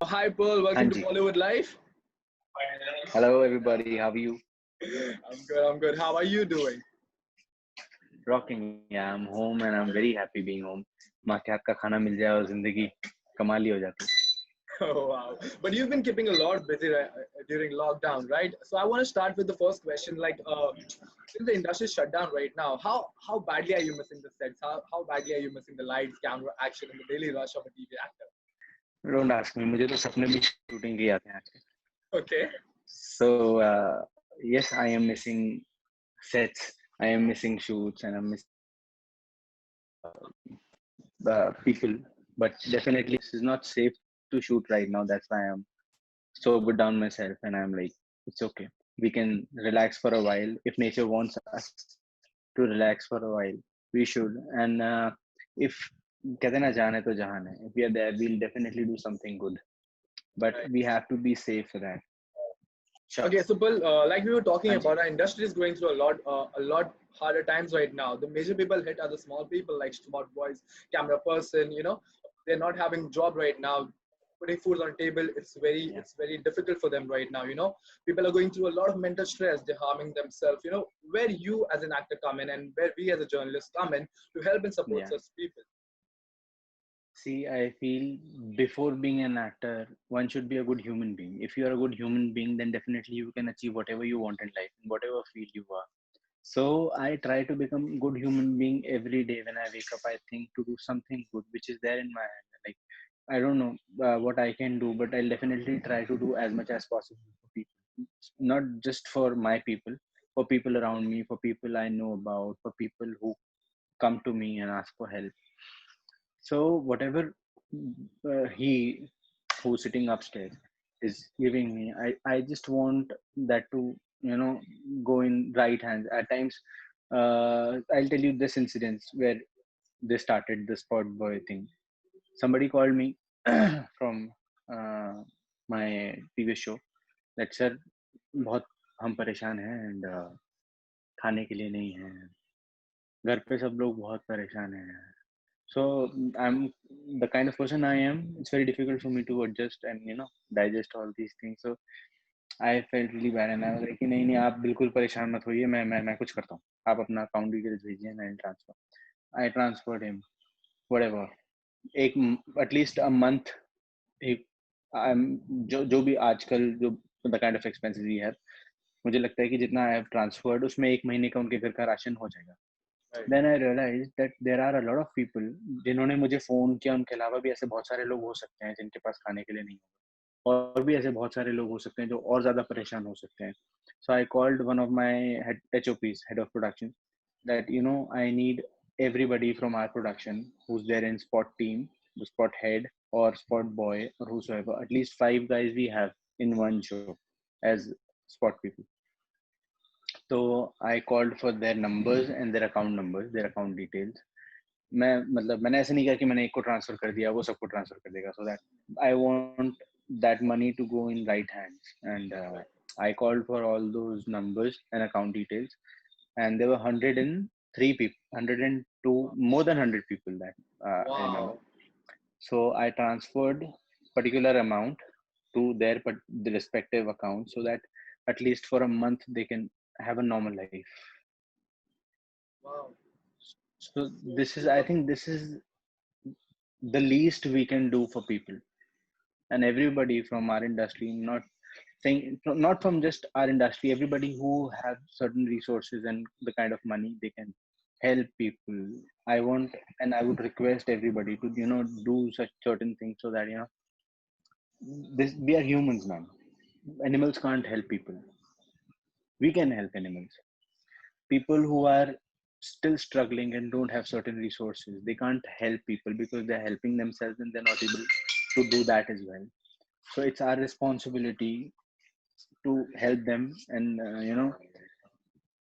Hi, Pearl. हाँ Welcome to ji. Bollywood Life. Hello everybody, how are you? I'm good. I'm good. How are you doing? Rocking. Yeah, I'm home and I'm very happy being home. माँ के हाथ का खाना मिल जाए और जिंदगी कमाल ही हो जाती है. Oh, wow. But you've been keeping a lot busy during lockdown, right? So I want to start with the first question. Since the industry is shut down right now, how badly are you missing the sets? How badly are you missing the lights, camera, action, and the daily rush of a TV actor? Don't ask me. मुझे तो सपने भी shooting के आते हैं आजकल. Okay. So yes, I am missing sets. I am missing shoots and I'm missing people. But definitely, this is not safe to shoot right now. That's why I'm sobered down myself and I'm like, it's okay. We can relax for a while. If nature wants us to relax for a while, we should. And if कहते हैं ना जाने तो जहान है. If we are there, we'll definitely do something good. But Right. we have to be safe for that. Sure. Okay, so Bill, like we were talking Anji. about, our industry is going through a lot harder times right now. The major people hit are the small people like smart boys, camera person. They're not having job right now. Putting food on table, Yeah. it's very difficult for them right now. People are going through a lot of mental stress. They're harming themselves. Where you as an actor come in, and where we as a journalist come in to help and support Yeah. such people. See, I feel before being an actor, one should be a good human being. If you are a good human being, then definitely you can achieve whatever you want in life, in whatever field you are. So I try to become good human being every day. When I wake up, I think to do something good, which is there in my hand. Like I don't know what I can do, but I'll definitely try to do as much as possible for people, not just for my people, for people around me, for people I know about, for people who come to me and ask for help. So whatever he who's sitting upstairs is giving me, I just want that to go in right hands. At times, I'll tell you this incident where they started the spot boy thing. Somebody called me from uh, my previous show that sir बहुत हम परेशान हैं and खाने के लिए नहीं है, घर पे सब लोग बहुत परेशान हैं. So I'm the kind of person I am. It's very difficult for me to adjust and digest all these things. So I felt really bad and I was like, नहीं नहीं आप बिल्कुल परेशान मत होइए, मैं कुछ करता हूँ. आप अपना अकाउंट डिटेल्स भेजिए and I'll transfer. I transferred him whatever. एक at least a month. एक जो भी आजकल जो the kind of expenses we have, मुझे लगता है कि जितना I have transferred उसमें एक महीने का उनके घर का राशन हो जाएगा. Right. Then I realized that there are a lot of people जिन्होंने मुझे फोन किया. उनके अलावा भी ऐसे बहुत सारे लोग हो सकते हैं जिनके पास खाने के लिए नहीं होगा, और भी ऐसे बहुत सारे लोग हो सकते हैं जो और ज्यादा परेशान हो सकते हैं. So I called one of my HOPs, head of production, that I need everybody from our production who's there in spot team, the spot head or spot boy or whosoever. At least 5 guys we have in one show as spot people. So I called for their numbers and their account numbers, their account details. मैंने ऐसे नहीं किया कि मैंने एक को transfer कर दिया वो सबको ट्रांसफर कर देगा. So that I want that money to go in right hands, and I called for all those numbers and account details, and there were 103 people, 102, more than 100 people that I remember. Wow. So I transferred particular amount to the respective account so that at least for a month they can have a normal life. Wow. So this is, I think this is the least we can do for people. And everybody from our industry, not saying, not from just our industry, everybody who have certain resources and the kind of money they can help people. I want and I would request everybody to do such certain things so that this, we are humans, man. Animals can't help people. We can help animals. People who are still struggling and don't have certain resources, they can't help people because they're helping themselves and they're not able to do that as well. So it's our responsibility to help them, and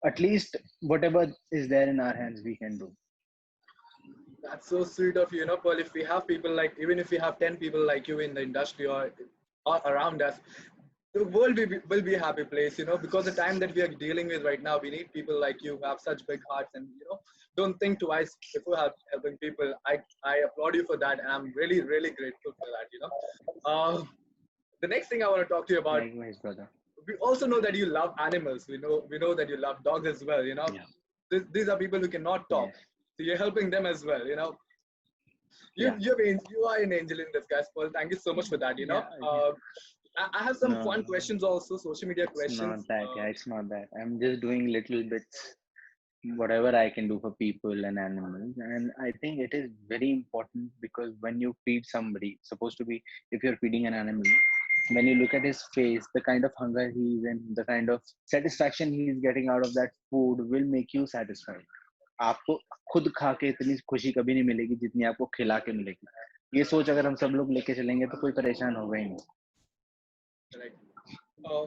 at least whatever is there in our hands we can do. That's so sweet of you, Paul. If we have people like, even if we have 10 people like you in the industry or around us, the world will be a happy place, because the time that we are dealing with right now, we need people like you who have such big hearts and, don't think twice before helping people. I applaud you for that. And I'm really, really grateful for that. The next thing I want to talk to you about, Likewise, brother. we also know that you love animals. We know that you love dogs as well. Yeah. These are people who cannot talk, Yes. so you're helping them as well. Yeah. You are an angel in disguise, Paul. Thank you so much for that. Yeah. Yeah. I have some No, fun questions also, social media it's not questions. that. Yeah, it's not that. I'm just doing little bits, whatever I can do for people and animals. And I think it is very important because when you feed somebody, supposed to be, if you're feeding an animal, when you look at his face, the kind of hunger he's in, the kind of satisfaction he's getting out of that food will make you satisfied. आपको खुद खा के इतनी खुशी कभी नहीं मिलेगी जितनी आपको खिला के मिलेगी. ये सोच अगर हम सब लोग लेके चलेंगे तो कोई परेशान होगा ही नहीं. Correct. Uh,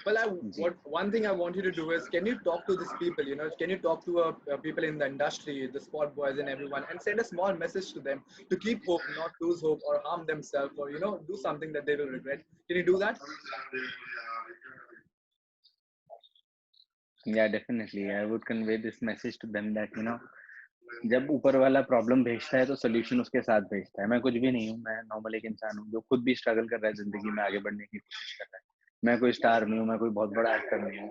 well, ji. what one thing I want you to do is, can you talk to these people? Can you talk to people in the industry, the sport boys and everyone, and send a small message to them to keep hope, not lose hope or harm themselves, or do something that they will regret. Can you do that? Yeah, definitely. I would convey this message to them that जब ऊपर वाला problem भेजता है तो solution उसके साथ भेजता है. मैं कुछ भी नहीं हूँ. मैं नॉर्मल एक इंसान हूँ जो खुद भी स्ट्रगल कर रहा है जिंदगी में आगे बढ़ने की कोशिश कर रहा है. मैं कोई स्टार नहीं हूँ. मैं कोई बहुत बड़ा एक्टर नहीं हूँ.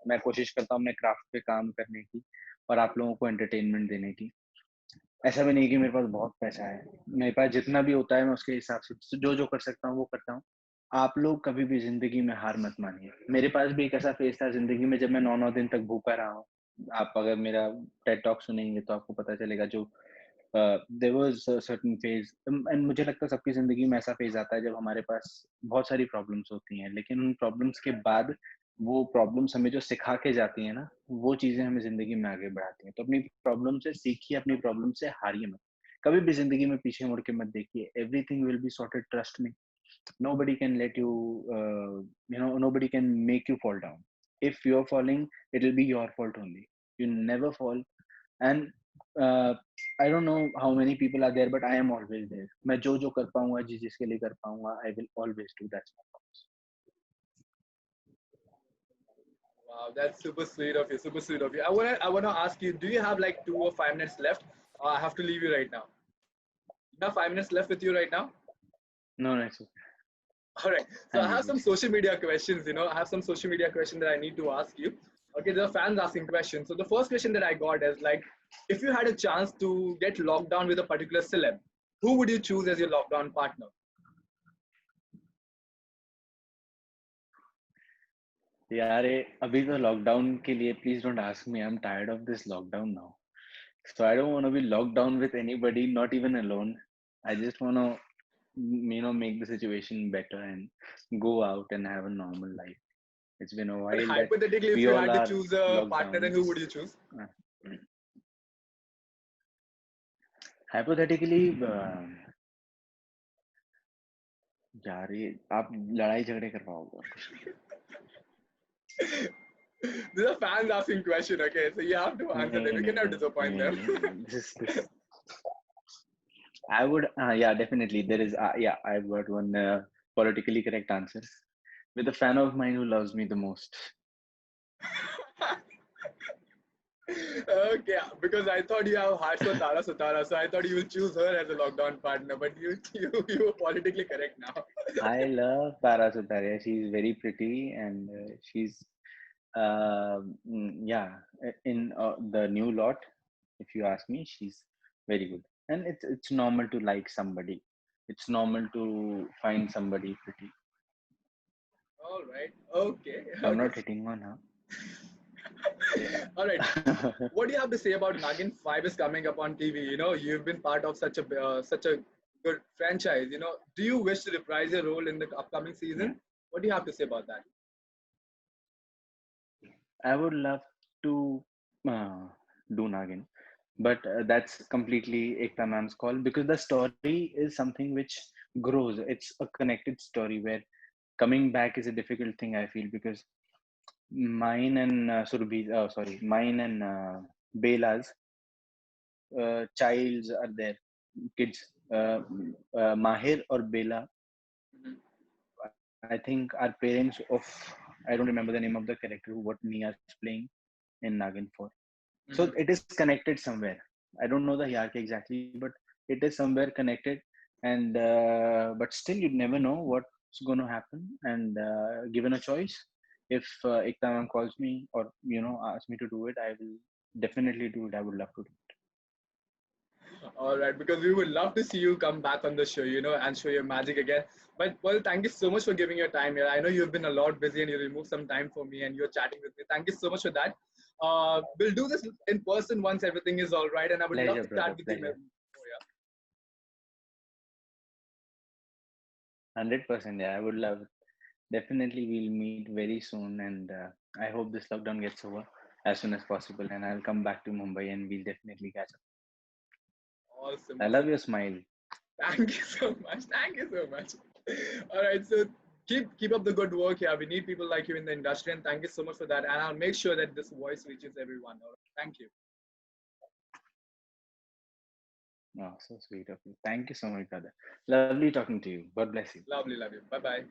मैं कोशिश करता हूँ अपने क्राफ्ट पे काम करने की और आप लोगों को एंटरटेनमेंट देने की. ऐसा भी नहीं कि मेरे पास बहुत पैसा है. मेरे पास जितना भी होता है मैं उसके हिसाब से जो जो कर सकता हूँ वो करता हूँ. आप लोग कभी भी जिंदगी में हार मत मानिए. मेरे पास भी एक ऐसा फेज था जिंदगी में जब मैं 9-9 दिन तक भूखा रहा हूँ. आप अगर मेरा टेड टॉक सुनेंगे तो आपको पता चलेगा जो there was a certain phase. And मुझे लगता है सबकी जिंदगी में ऐसा फेज आता है जब हमारे पास बहुत सारी प्रॉब्लम्स होती हैं, लेकिन उन प्रॉब्लम्स के बाद वो प्रॉब्लम्स हमें जो सिखा के जाती हैं ना, वो चीजें हमें जिंदगी में आगे बढ़ाती हैं. तो अपनी प्रॉब्लम से सीखिए, अपनी प्रॉब्लम से हारिए मत. कभी भी जिंदगी में पीछे मुड़ के मत देखिए. Everything will be sorted, trust me. Nobody can let you nobody can make you fall down. If you're falling, it'll be your fault only. You never fall. And I don't know how many people are there, but I am always there. मैं जो जो कर पाऊंगा, जिसके लिए कर पाऊंगा, I will always do. That's my promise. Wow, that's super sweet of you. Super sweet of you. I wanna ask you, do you have like 2 or 5 minutes left? I have to leave you right now. You have 5 minutes left with you right now? No, it's okay. All right. So I हाँ जी have ji. some social media questions. I have some social media questions that I need to ask you. Okay, there are fans asking questions. So the first question that I got is like, if you had a chance to get locked down with a particular celeb, who would you choose as your lockdown partner? यार अभी तो lockdown के लिए please don't ask me. I am tired of this lockdown now. So I don't want to be locked down with anybody, not even alone. I just want to, make the situation better and go out and have a normal life. It's been a But while that hypothetically, if we you all had to are choose a locked partner, then down. who would you choose? Uh, Hypothetically, यार ये आप लड़ाई झगड़े करवाओगे और कुछ नहीं. These are fans asking question. Okay, so you have to answer them. You cannot disappoint them. This I would, yeah, definitely. There is, yeah, I've got one politically correct answer. With a fan of mine who loves me the most. Okay, because I thought you have heart for Tara Sutara, so I thought you will choose her as a lockdown partner. But you were politically correct now. I love Tara Sutaria. She's very pretty and she's, yeah, in the new lot, if you ask me, she's very good. And it's normal to like somebody. It's normal to find somebody pretty. All right. Okay. I'm Okay. not hitting on her. Yeah. All right. What do you have to say about Nagin 5 is coming up on TV? You've been part of such a good franchise. Do you wish to reprise your role in the upcoming season? Yeah. What do you have to say about that? I would love to do Nagin, but that's completely Ekta ma'am's call because the story is something which grows. It's a connected story where coming back is a difficult thing, I feel, because mine and mine and Bela's childs are there, kids. Mahir or Bela, Mhm. I think are parents of, I don't remember the name of the character who what Mia is playing in Nagin 4. So Mhm. it is connected somewhere. I don't know the hierarchy exactly, but it is somewhere connected. And but still, you never know what it's going to happen. And given a choice, if Ekta ma'am calls me or asks me to do it, I will definitely do it. I would love to do it. All right, because we would love to see you come back on the show, and show your magic again. But well, thank you so much for giving your time here. I know you've been a lot busy and you removed some time for me and you're chatting with me. Thank you so much for that. We'll do this in person once everything is all right, and I would love Pleasure, to brother. chat with you more. Pleasure. 100%. Yeah, I would love it. Definitely, we'll meet very soon, and I hope this lockdown gets over as soon as possible. And I'll come back to Mumbai, and we'll definitely catch up. Awesome, I love awesome. your smile. Thank you so much. Thank you so much. All right, so keep up the good work here. We need people like you in the industry, and thank you so much for that. And I'll make sure that this voice reaches everyone. All right, thank you. Oh, so sweet of you. Thank you so much, brother. Lovely talking to you. God bless you. Lovely, love you. Bye bye.